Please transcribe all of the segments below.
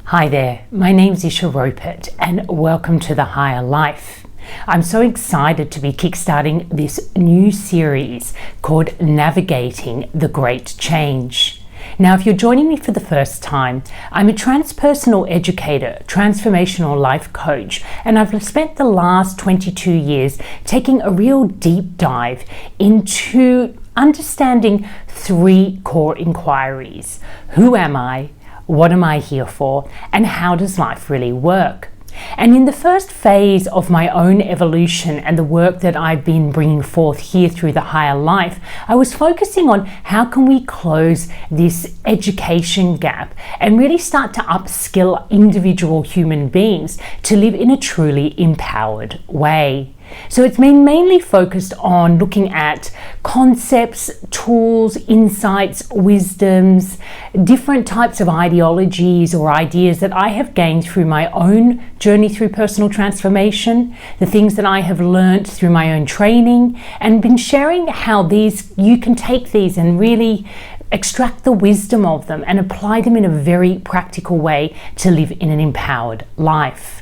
Hi there, my name's Ischa Ropert and welcome to The Higher Life. I'm so excited to be kickstarting this new series called Navigating the Great Change. Now, if you're joining me for the first time, I'm a transpersonal educator, transformational life coach, and I've spent the last 22 years taking a real deep dive into understanding three core inquiries. Who am I? What am I here for? And how does life really work? And in the first phase of my own evolution and the work that I've been bringing forth here through The Higher Life, I was focusing on how can we close this education gap and really start to upskill individual human beings to live in a truly empowered way. So it's been mainly focused on looking at concepts, tools, insights, wisdoms, different types of ideologies or ideas that I have gained through my own journey through personal transformation, the things that I have learned through my own training, and been sharing how you can take these and really extract the wisdom of them and apply them in a very practical way to live in an empowered life.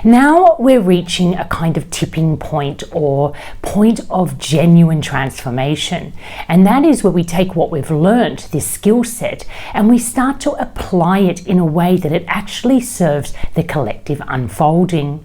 Now we're reaching a kind of tipping point or point of genuine transformation. And that is where we take what we've learned, this skill set, and we start to apply it in a way that it actually serves the collective unfolding.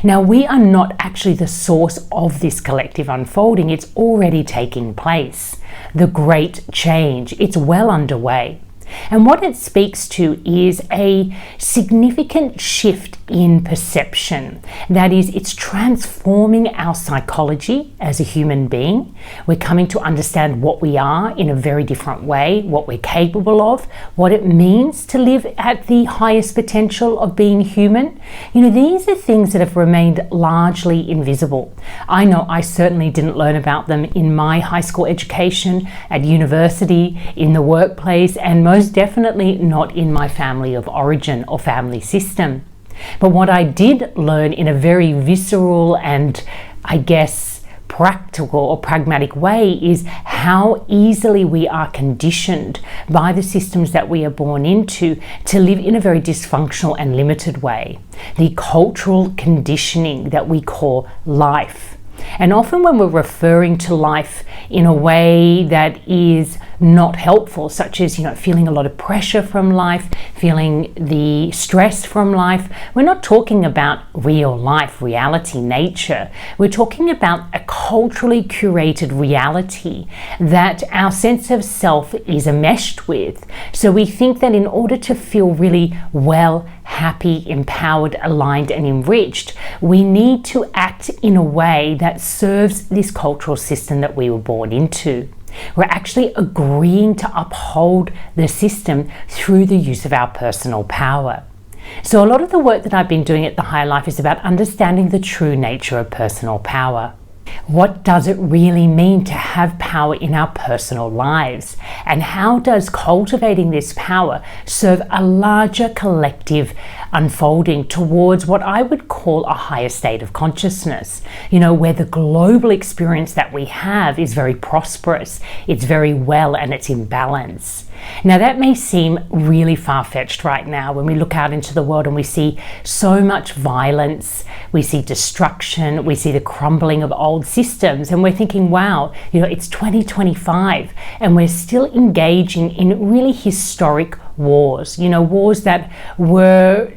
Now, we are not actually the source of this collective unfolding. It's already taking place. The great change, it's well underway. And what it speaks to is a significant shift in perception. That is, it's transforming our psychology as a human being. We're coming to understand what we are in a very different way, what we're capable of, what it means to live at the highest potential of being human. These are things that have remained largely invisible. I know I certainly didn't learn about them in my high school education, at university, in the workplace, and most definitely not in my family of origin or family system. But what I did learn in a very visceral and, I guess, practical or pragmatic way is how easily we are conditioned by the systems that we are born into to live in a very dysfunctional and limited way. The cultural conditioning that we call life. And often when we're referring to life in a way that is not helpful, such as, feeling a lot of pressure from life, feeling the stress from life, we're not talking about real life, reality, nature. We're talking about a culturally curated reality that our sense of self is enmeshed with. So we think that in order to feel really well, happy, empowered, aligned, and enriched, we need to act in a way that serves this cultural system that we were born into. We're actually agreeing to uphold the system through the use of our personal power. So a lot of the work that I've been doing at The Higher Life is about understanding the true nature of personal power. What does it really mean to have power in our personal lives? And how does cultivating this power serve a larger collective unfolding towards what I would call a higher state of consciousness? Where the global experience that we have is very prosperous, it's very well, and it's in balance. Now, that may seem really far-fetched right now when we look out into the world and we see so much violence, we see destruction, we see the crumbling of old systems, and we're thinking, wow, it's 2025 and we're still engaging in really historic wars, wars that were,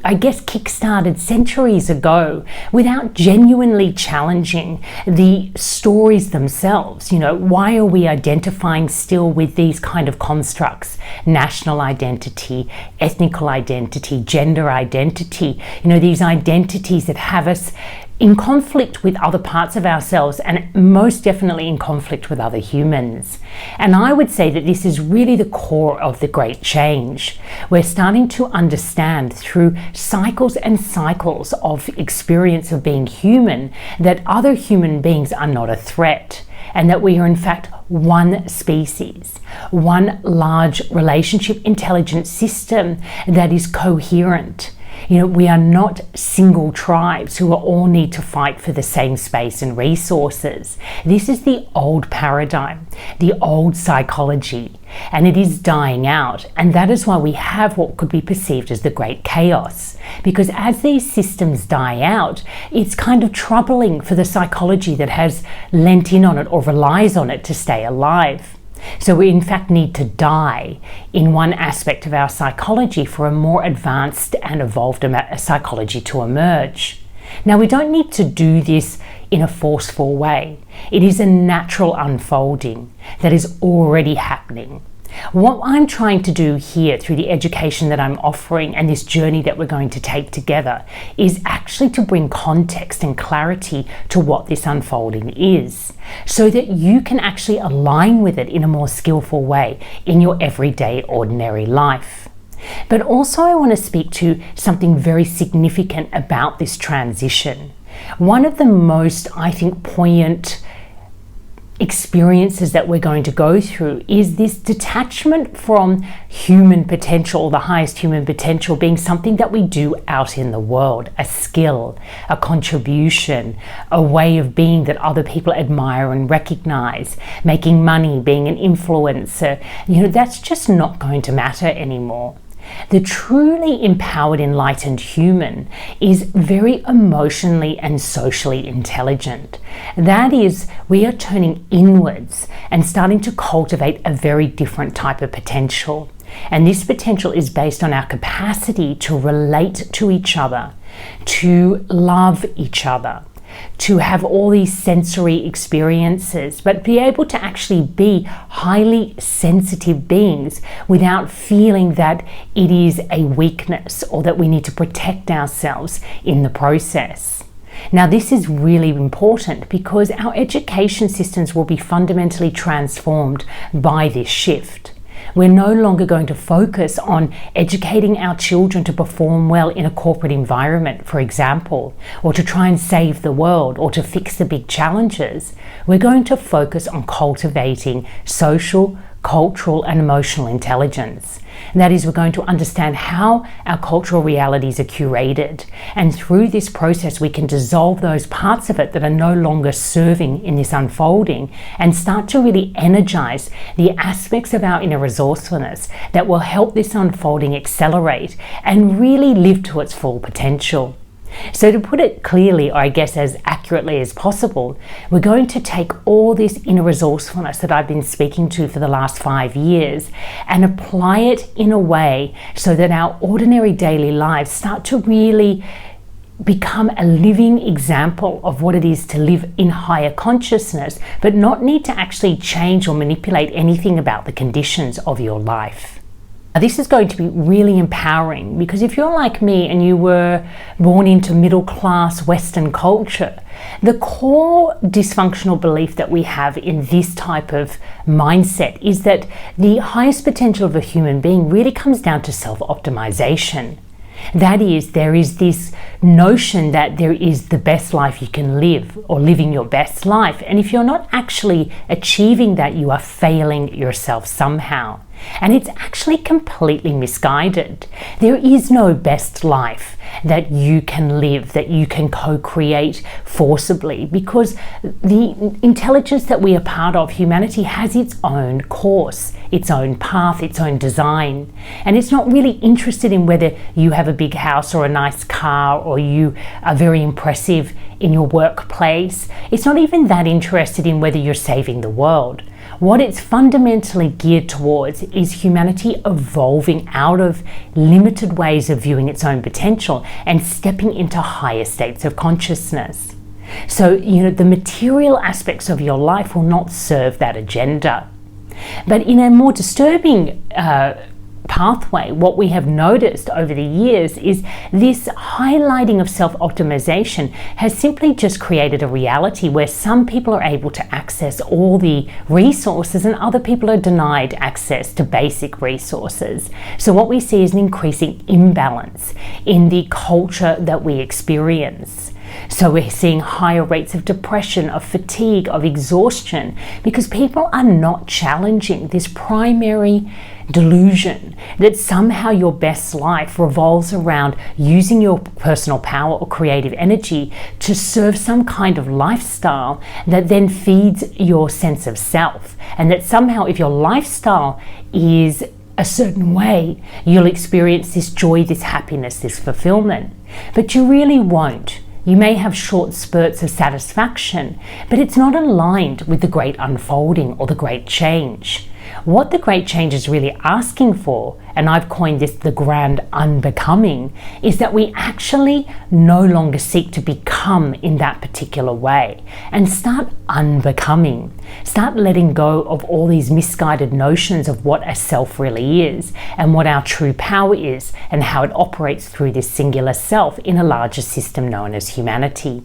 I guess, kickstarted centuries ago without genuinely challenging the stories themselves. Why are we identifying still with these kind of constructs? National identity, ethnical identity, gender identity, these identities that have us in conflict with other parts of ourselves and most definitely in conflict with other humans. And I would say that this is really the core of the great change. We're starting to understand through cycles and cycles of experience of being human that other human beings are not a threat, and that we are in fact one species, one large relationship intelligence system that is coherent. We are not single tribes who all need to fight for the same space and resources. This is the old paradigm, the old psychology, and it is dying out. And that is why we have what could be perceived as the great chaos. Because as these systems die out, it's kind of troubling for the psychology that has lent in on it or relies on it to stay alive. So we in fact need to die in one aspect of our psychology for a more advanced and evolved psychology to emerge. Now, we don't need to do this in a forceful way. It is a natural unfolding that is already happening. What I'm trying to do here through the education that I'm offering and this journey that we're going to take together is actually to bring context and clarity to what this unfolding is, so that you can actually align with it in a more skillful way in your everyday, ordinary life. But also I want to speak to something very significant about this transition. One of the most, I think, poignant experiences that we're going to go through is this detachment from human potential, the highest human potential being something that we do out in the world, a skill, a contribution, a way of being that other people admire and recognize, making money, being an influencer. That's just not going to matter anymore. The truly empowered, enlightened human is very emotionally and socially intelligent. That is, we are turning inwards and starting to cultivate a very different type of potential. And this potential is based on our capacity to relate to each other, to love each other, to have all these sensory experiences, but be able to actually be highly sensitive beings without feeling that it is a weakness or that we need to protect ourselves in the process. Now, this is really important because our education systems will be fundamentally transformed by this shift. We're no longer going to focus on educating our children to perform well in a corporate environment, for example, or to try and save the world or to fix the big challenges. We're going to focus on cultivating social, cultural, and emotional intelligence. And that is, we're going to understand how our cultural realities are curated. And through this process, we can dissolve those parts of it that are no longer serving in this unfolding and start to really energize the aspects of our inner resourcefulness that will help this unfolding accelerate and really live to its full potential. So to put it clearly, or I guess as accurately as possible, we're going to take all this inner resourcefulness that I've been speaking to for the last 5 years and apply it in a way so that our ordinary daily lives start to really become a living example of what it is to live in higher consciousness, but not need to actually change or manipulate anything about the conditions of your life. This is going to be really empowering because if you're like me and you were born into middle-class Western culture, the core dysfunctional belief that we have in this type of mindset is that the highest potential of a human being really comes down to self-optimization. That is, there is this notion that there is the best life you can live or living your best life. And if you're not actually achieving that, you are failing yourself somehow. And it's actually completely misguided. There is no best life that you can live, that you can co-create forcibly, because the intelligence that we are part of, humanity, has its own course, its own path, its own design. And it's not really interested in whether you have a big house or a nice car or you are very impressive in your workplace. It's not even that interested in whether you're saving the world. What it's fundamentally geared towards is humanity evolving out of limited ways of viewing its own potential and stepping into higher states of consciousness. So, the material aspects of your life will not serve that agenda. But in a more disturbing pathway, what we have noticed over the years is this highlighting of self-optimization has simply just created a reality where some people are able to access all the resources and other people are denied access to basic resources. So what we see is an increasing imbalance in the culture that we experience. So we're seeing higher rates of depression, of fatigue, of exhaustion, because people are not challenging this primary delusion that somehow your best life revolves around using your personal power or creative energy to serve some kind of lifestyle that then feeds your sense of self, and that somehow if your lifestyle is a certain way, you'll experience this joy, this happiness, this fulfillment. But you really won't. You may have short spurts of satisfaction, but it's not aligned with the great unfolding or the great change. What the great change is really asking for, and I've coined this the grand unbecoming, is that we actually no longer seek to become in that particular way and start unbecoming. Start letting go of all these misguided notions of what a self really is and what our true power is and how it operates through this singular self in a larger system known as humanity.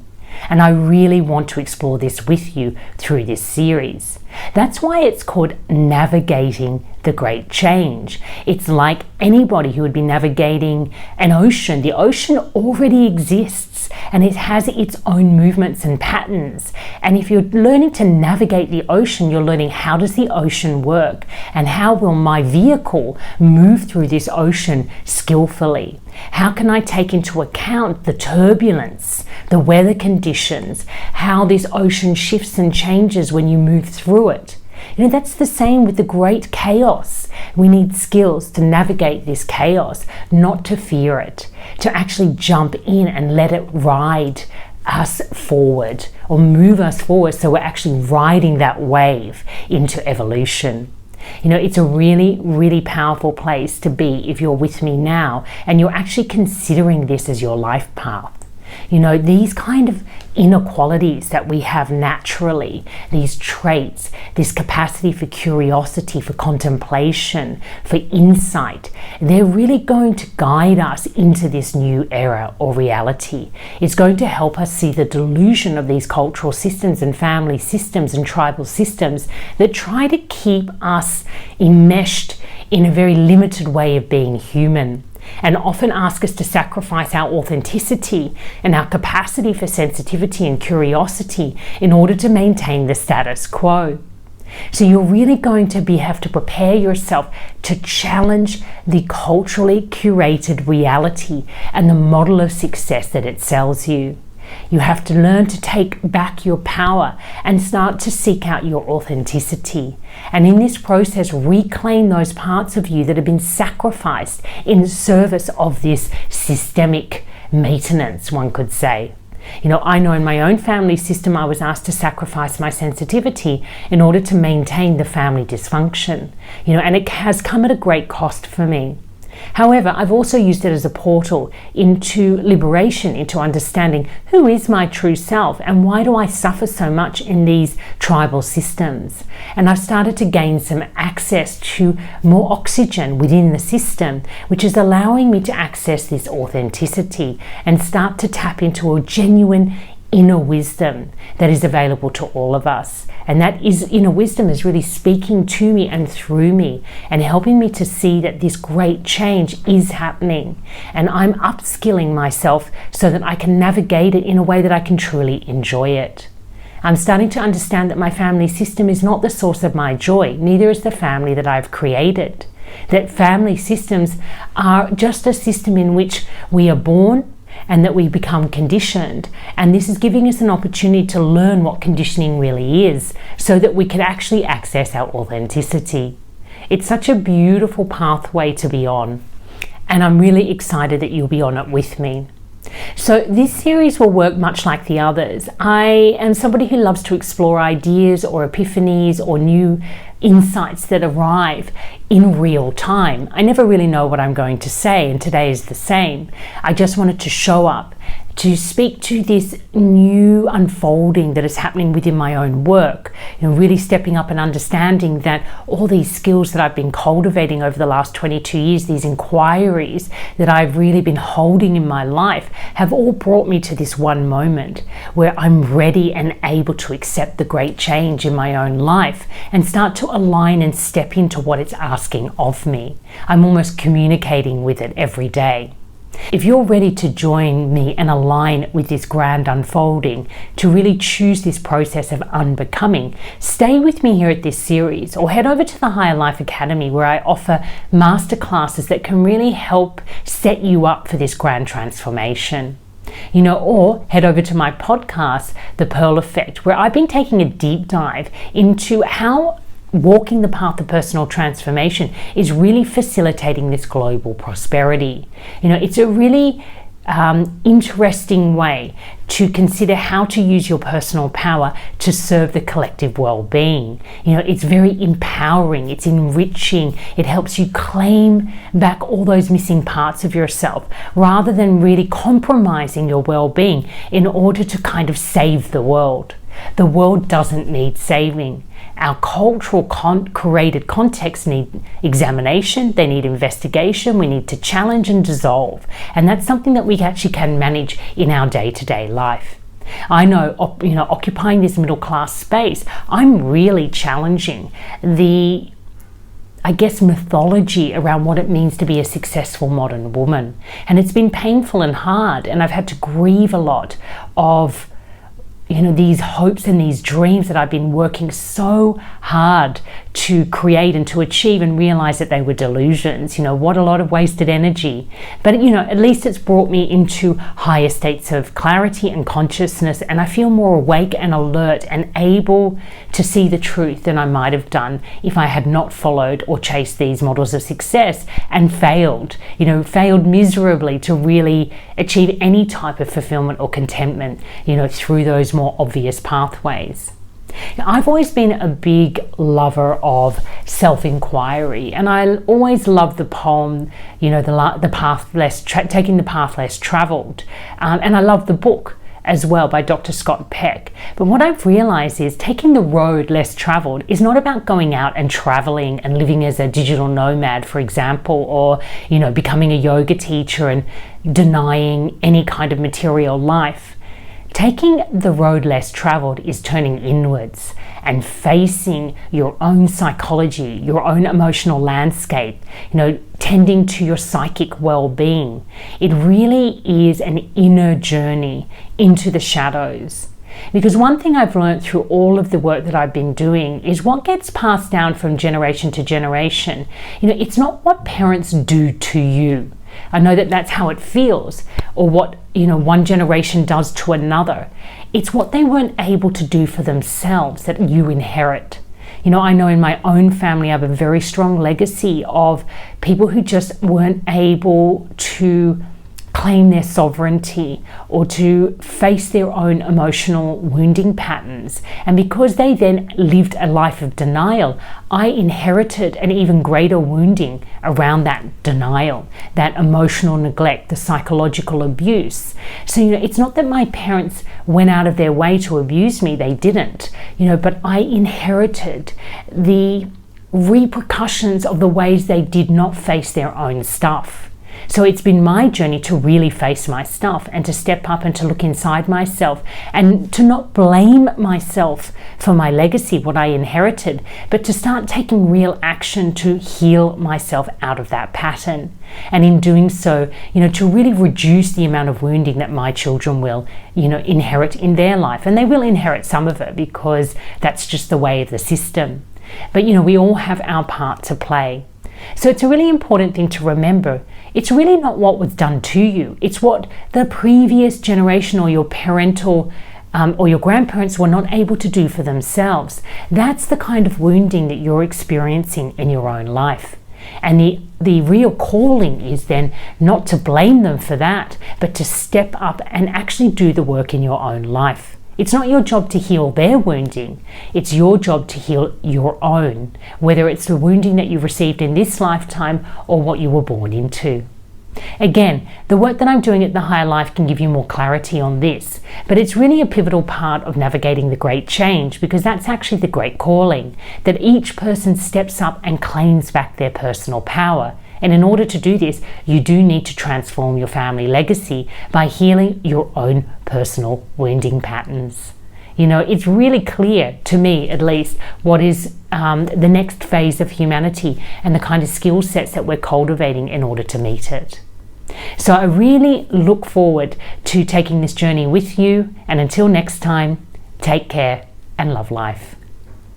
And I really want to explore this with you through this series. That's why it's called Navigating the Great Change. It's like anybody who would be navigating an ocean. The ocean already exists and it has its own movements and patterns. And if you're learning to navigate the ocean, you're learning how does the ocean work and how will my vehicle move through this ocean skillfully. How can I take into account the turbulence, the weather conditions, how this ocean shifts and changes when you move through it? You know, that's the same with the great chaos. We need skills to navigate this chaos, not to fear it, to actually jump in and let it ride us forward or move us forward so we're actually riding that wave into evolution. You know, it's a really, really powerful place to be if you're with me now and you're actually considering this as your life path. You know, these kind of inequalities that we have naturally, these traits, this capacity for curiosity, for contemplation, for insight, they're really going to guide us into this new era or reality. It's going to help us see the delusion of these cultural systems and family systems and tribal systems that try to keep us enmeshed in a very limited way of being human, and often ask us to sacrifice our authenticity and our capacity for sensitivity and curiosity in order to maintain the status quo. So you're really going to have to prepare yourself to challenge the culturally curated reality and the model of success that it sells you. You have to learn to take back your power and start to seek out your authenticity. And in this process, reclaim those parts of you that have been sacrificed in service of this systemic maintenance, one could say. You know, I know in my own family system, I was asked to sacrifice my sensitivity in order to maintain the family dysfunction. You know, and it has come at a great cost for me. However, I've also used it as a portal into liberation, into understanding who is my true self and why do I suffer so much in these tribal systems. And I've started to gain some access to more oxygen within the system, which is allowing me to access this authenticity and start to tap into a genuine inner wisdom that is available to all of us. And that inner wisdom is really speaking to me and through me and helping me to see that this great change is happening. And I'm upskilling myself so that I can navigate it in a way that I can truly enjoy it. I'm starting to understand that my family system is not the source of my joy, neither is the family that I've created. That family systems are just a system in which we are born and that we become conditioned. And this is giving us an opportunity to learn what conditioning really is so that we can actually access our authenticity. It's such a beautiful pathway to be on, and I'm really excited that you'll be on it with me. So this series will work much like the others. I am somebody who loves to explore ideas or epiphanies or new insights that arrive in real time. I never really know what I'm going to say, and today is the same. I just wanted to show up to speak to this new unfolding that is happening within my own work, you know, really stepping up and understanding that all these skills that I've been cultivating over the last 22 years, these inquiries that I've really been holding in my life, have all brought me to this one moment where I'm ready and able to accept the great change in my own life and start to align and step into what it's asking of me. I'm almost communicating with it every day. If you're ready to join me and align with this grand unfolding, to really choose this process of unbecoming, stay with me here at this series or head over to the Higher Life Academy, where I offer masterclasses that can really help set you up for this grand transformation. Or head over to my podcast, The Pearl Effect, where I've been taking a deep dive into how walking the path of personal transformation is really facilitating this global prosperity. It's a really interesting way to consider how to use your personal power to serve the collective well-being. It's very empowering, it's enriching, it helps you claim back all those missing parts of yourself, rather than really compromising your well-being in order to kind of save the world. The world doesn't need saving. Our cultural created contexts need examination, they need investigation, we need to challenge and dissolve. And that's something that we actually can manage in our day-to-day life. I know, occupying this middle class space, I'm really challenging the mythology around what it means to be a successful modern woman. And it's been painful and hard, and I've had to grieve a lot of these hopes and these dreams that I've been working so hard to create and to achieve, and realize that they were delusions. What a lot of wasted energy. But at least it's brought me into higher states of clarity and consciousness, and I feel more awake and alert and able to see the truth than I might have done if I had not followed or chased these models of success and failed miserably to really achieve any type of fulfillment or contentment, through those more obvious pathways. I've always been a big lover of self-inquiry, and I always loved the poem, the path less taking the path less traveled, and I love the book as well by Dr. Scott Peck. But what I've realized is taking the road less traveled is not about going out and traveling and living as a digital nomad, for example, or becoming a yoga teacher and denying any kind of material life. Taking the road less traveled is turning inwards and facing your own psychology, your own emotional landscape, tending to your psychic well-being. It really is an inner journey into the shadows. Because one thing I've learned through all of the work that I've been doing is what gets passed down from generation to generation. It's not what parents do to you. I know that that's how it feels, or what one generation does to another. It's what they weren't able to do for themselves that you inherit. I know in my own family I have a very strong legacy of people who just weren't able to claim their sovereignty or to face their own emotional wounding patterns. And because they then lived a life of denial, I inherited an even greater wounding around that denial, that emotional neglect, the psychological abuse. So, it's not that my parents went out of their way to abuse me, they didn't, but I inherited the repercussions of the ways they did not face their own stuff. So it's been my journey to really face my stuff and to step up and to look inside myself and to not blame myself for my legacy, what I inherited, but to start taking real action to heal myself out of that pattern. And in doing so, to really reduce the amount of wounding that my children will, inherit in their life. And they will inherit some of it because that's just the way of the system. But, we all have our part to play. So it's a really important thing to remember. It's really not what was done to you. It's what the previous generation or your parental or your grandparents were not able to do for themselves. That's the kind of wounding that you're experiencing in your own life. And the real calling is then not to blame them for that, but to step up and actually do the work in your own life. It's not your job to heal their wounding. It's your job to heal your own, whether it's the wounding that you received in this lifetime or what you were born into. Again, the work that I'm doing at The Higher Life can give you more clarity on this, but it's really a pivotal part of navigating the great change, because that's actually the great calling, that each person steps up and claims back their personal power. And in order to do this, you do need to transform your family legacy by healing your own personal wounding patterns. It's really clear, to me at least, what is the next phase of humanity and the kind of skill sets that we're cultivating in order to meet it. So I really look forward to taking this journey with you, and until next time, take care and love life.